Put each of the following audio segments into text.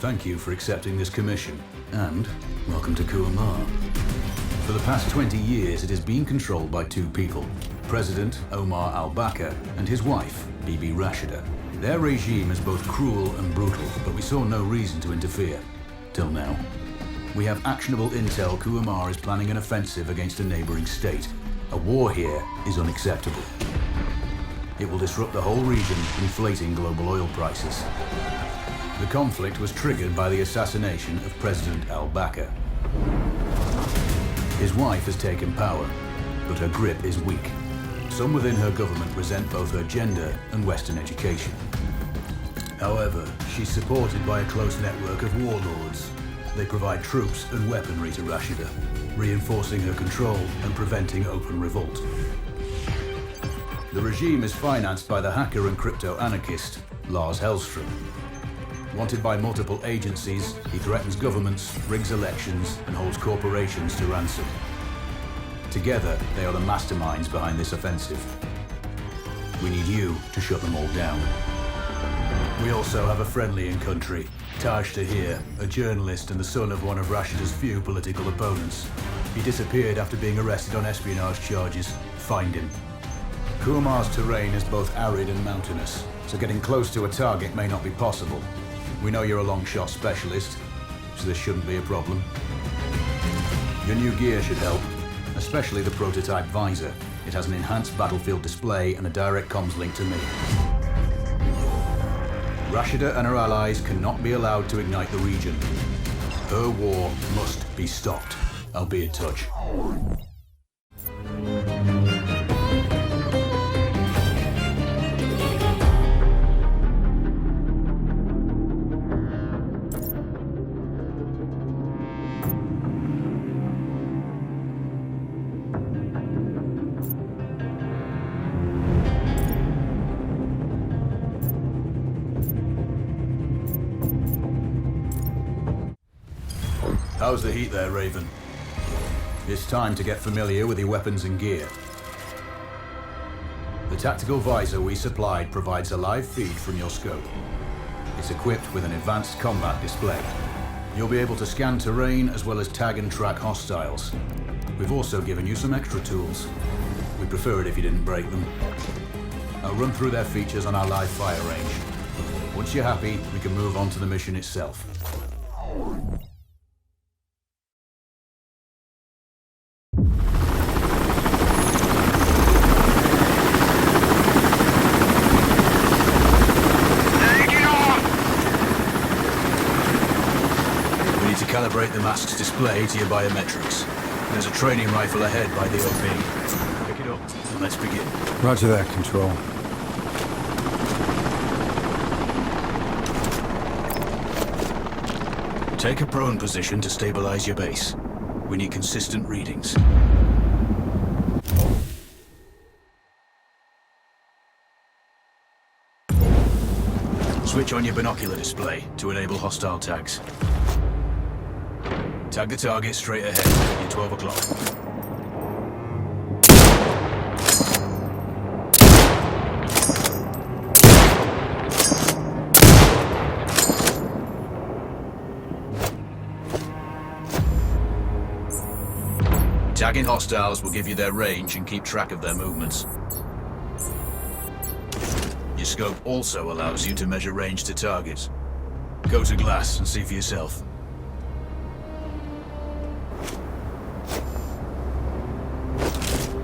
Thank you for accepting this commission, and welcome to Kuamar. For the past 20 years, it has been controlled by two people, President Omar al-Bakr and his wife, Bibi Rashida. Their regime is both cruel and brutal, but we saw no reason to interfere. Till now. We have actionable intel Kuamar is planning an offensive against a neighboring state. A war here is unacceptable. It will disrupt the whole region, inflating global oil prices. The conflict was triggered by the assassination of President al-Bakr. His wife has taken power, but her grip is weak. Some within her government resent both her gender and Western education. However, she's supported by a close network of warlords. They provide troops and weaponry to Rashida, reinforcing her control and preventing open revolt. The regime is financed by the hacker and crypto-anarchist, Lars Hellstrom. Wanted by multiple agencies, he threatens governments, rigs elections, and holds corporations to ransom. Together, they are the masterminds behind this offensive. We need you to shut them all down. We also have a friendly in country, Taj Tahir, a journalist and the son of one of Rashida's few political opponents. He disappeared after being arrested on espionage charges. Find him. Kuamar's terrain is both arid and mountainous, so getting close to a target may not be possible. We know you're a long shot specialist, so this shouldn't be a problem. Your new gear should help, especially the prototype visor. It has an enhanced battlefield display and a direct comms link to me. Rashida and her allies cannot be allowed to ignite the region. Her war must be stopped. I'll be in touch. How's the heat there, Raven? It's time to get familiar with your weapons and gear. The tactical visor we supplied provides a live feed from your scope. It's equipped with an advanced combat display. You'll be able to scan terrain as well as tag and track hostiles. We've also given you some extra tools. We'd prefer it if you didn't break them. I'll run through their features on our live fire range. Once you're happy, we can move on to the mission itself. Calibrate the mask's display to your biometrics. There's a training rifle ahead by the OP. Pick it up and let's begin. Roger that, Control. Take a prone position to stabilize your base. We need consistent readings. Switch on your binocular display to enable hostile tags. Tag the target straight ahead, at 12 o'clock. Tagging hostiles will give you their range and keep track of their movements. Your scope also allows you to measure range to targets. Go to glass and see for yourself.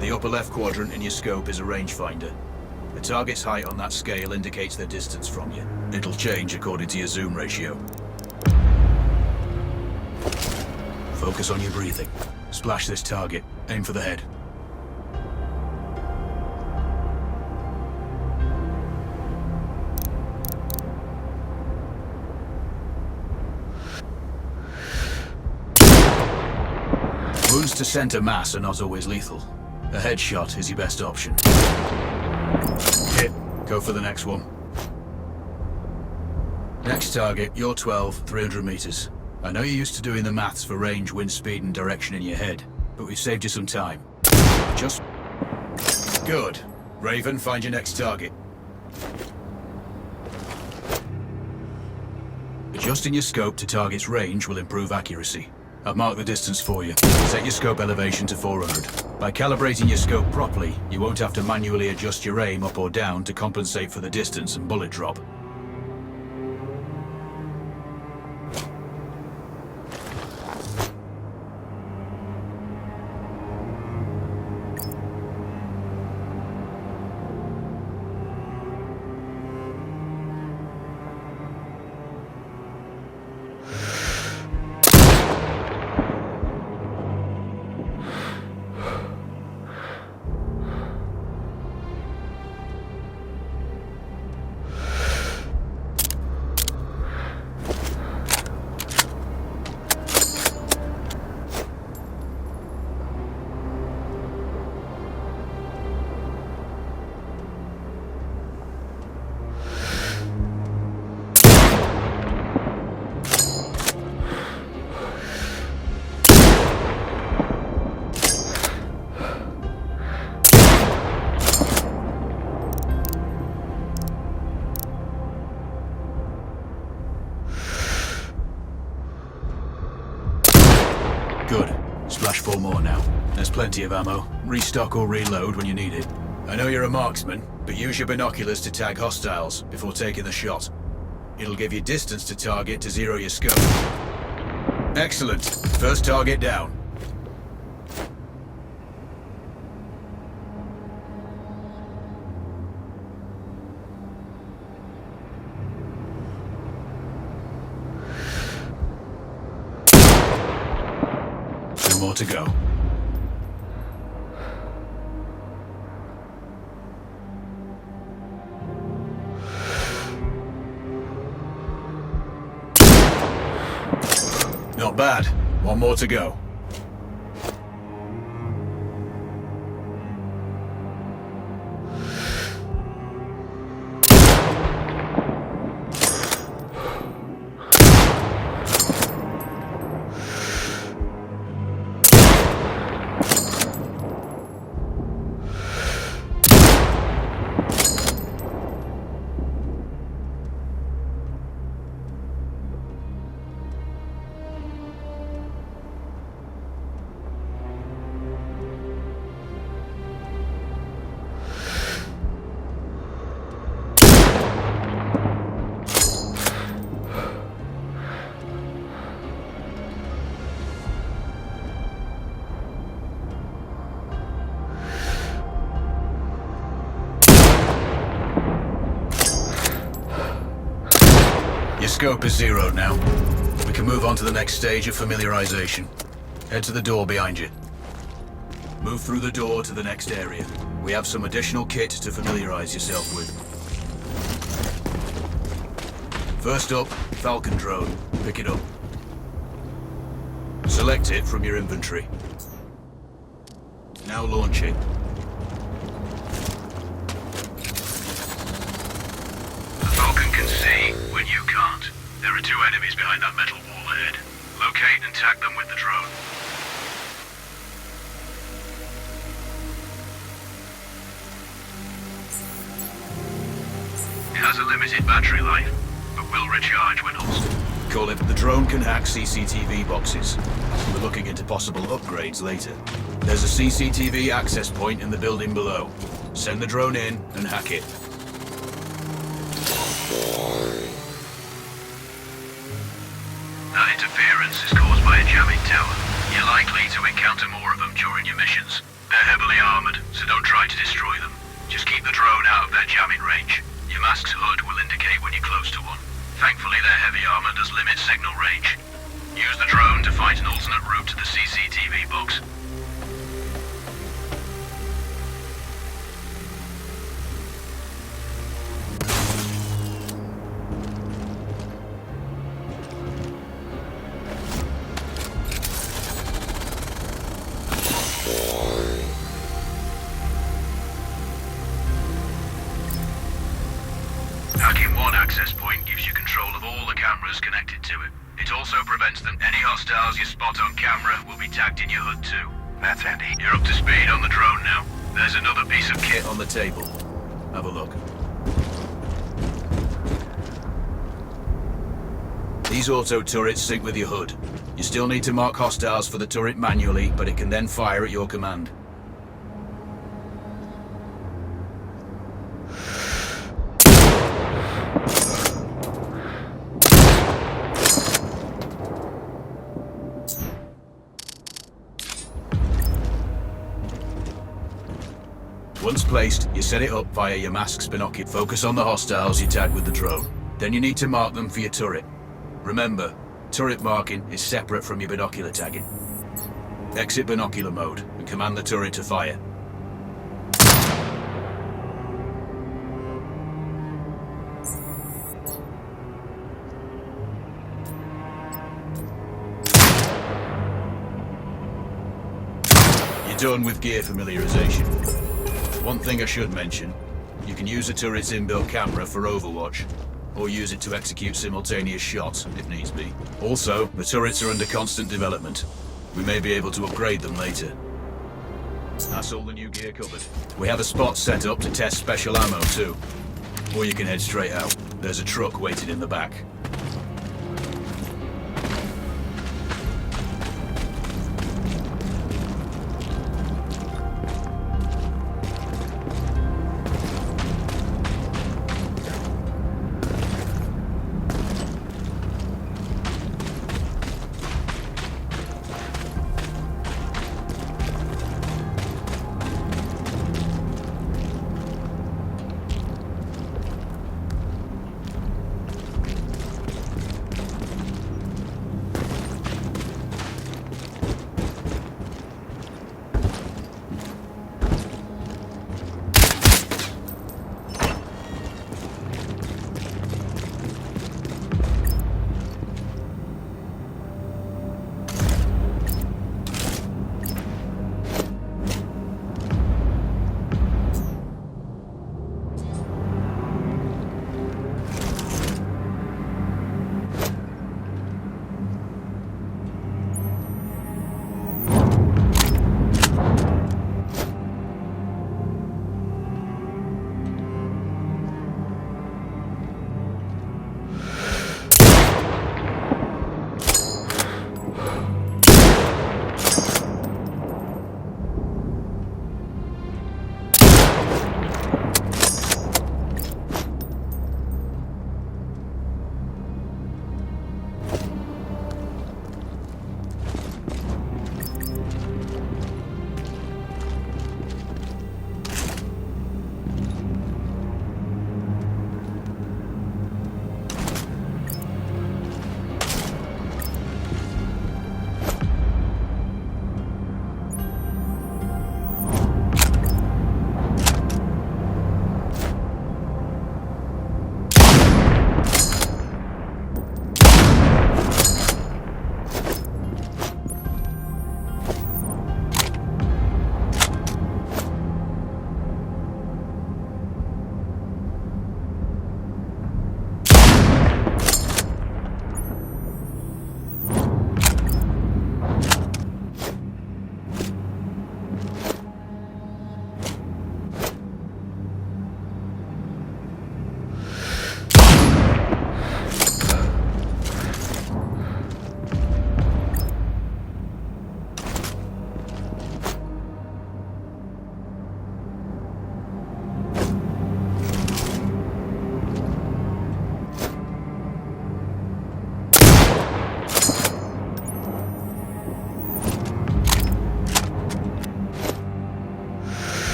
The upper left quadrant in your scope is a rangefinder. The target's height on that scale indicates their distance from you. It'll change according to your zoom ratio. Focus on your breathing. Splash this target. Aim for the head. Wounds to center mass are not always lethal. A headshot is your best option. Hit. Go for the next one. Next target, you're 12, 300 meters. I know you're used to doing the maths for range, wind speed, and direction in your head, but we've saved you some time. Just... Good. Raven, find your next target. Adjusting your scope to target's range will improve accuracy. I've marked the distance for you. Set your scope elevation to 400. By calibrating your scope properly, you won't have to manually adjust your aim up or down to compensate for the distance and bullet drop. Good. Splash 4 more now. There's plenty of ammo. Restock or reload when you need it. I know you're a marksman, but use your binoculars to tag hostiles before taking the shot. It'll give you distance to target to zero your scope. Excellent. First target down. Two more to go. Not bad. One more to go. Your scope is zeroed now. We can move on to the next stage of familiarization. Head to the door behind you. Move through the door to the next area. We have some additional kit to familiarize yourself with. First up, Falcon drone. Pick it up. Select it from your inventory. Now launch it. The Falcon can see when you can't. There are two enemies behind that metal wall ahead. Locate and tag them with the drone. It has a limited battery life, but will recharge when holstered. Call it. The drone can hack CCTV boxes. We're looking into possible upgrades later. There's a CCTV access point in the building below. Send the drone in and hack it. That interference is caused by a jamming tower. You're likely to encounter more of them during your missions. They're heavily armored, so don't try to destroy them. Just keep the drone out of their jamming range. Your mask's hood will indicate when you're close to one. Thankfully, their heavy armor does limit signal range. Use the drone to find an alternate route to the CCTV box. Hacking one access point gives you control of all the cameras connected to it. It also prevents them. Any hostiles you spot on camera will be tagged in your hood too. That's handy. You're up to speed on the drone now. There's another piece of kit On the table. Have a look. These auto turrets sync with your HUD. You still need to mark hostiles for the turret manually, but it can then fire at your command. Once placed, you set it up via your mask's binocular. Focus on the hostiles you tag with the drone. Then you need to mark them for your turret. Remember, turret marking is separate from your binocular tagging. Exit binocular mode and command the turret to fire. You're done with gear familiarization. One thing I should mention, you can use the turret's inbuilt camera for overwatch, or use it to execute simultaneous shots, if needs be. Also, the turrets are under constant development. We may be able to upgrade them later. That's all the new gear covered. We have a spot set up to test special ammo too. Or you can head straight out. There's a truck waiting in the back.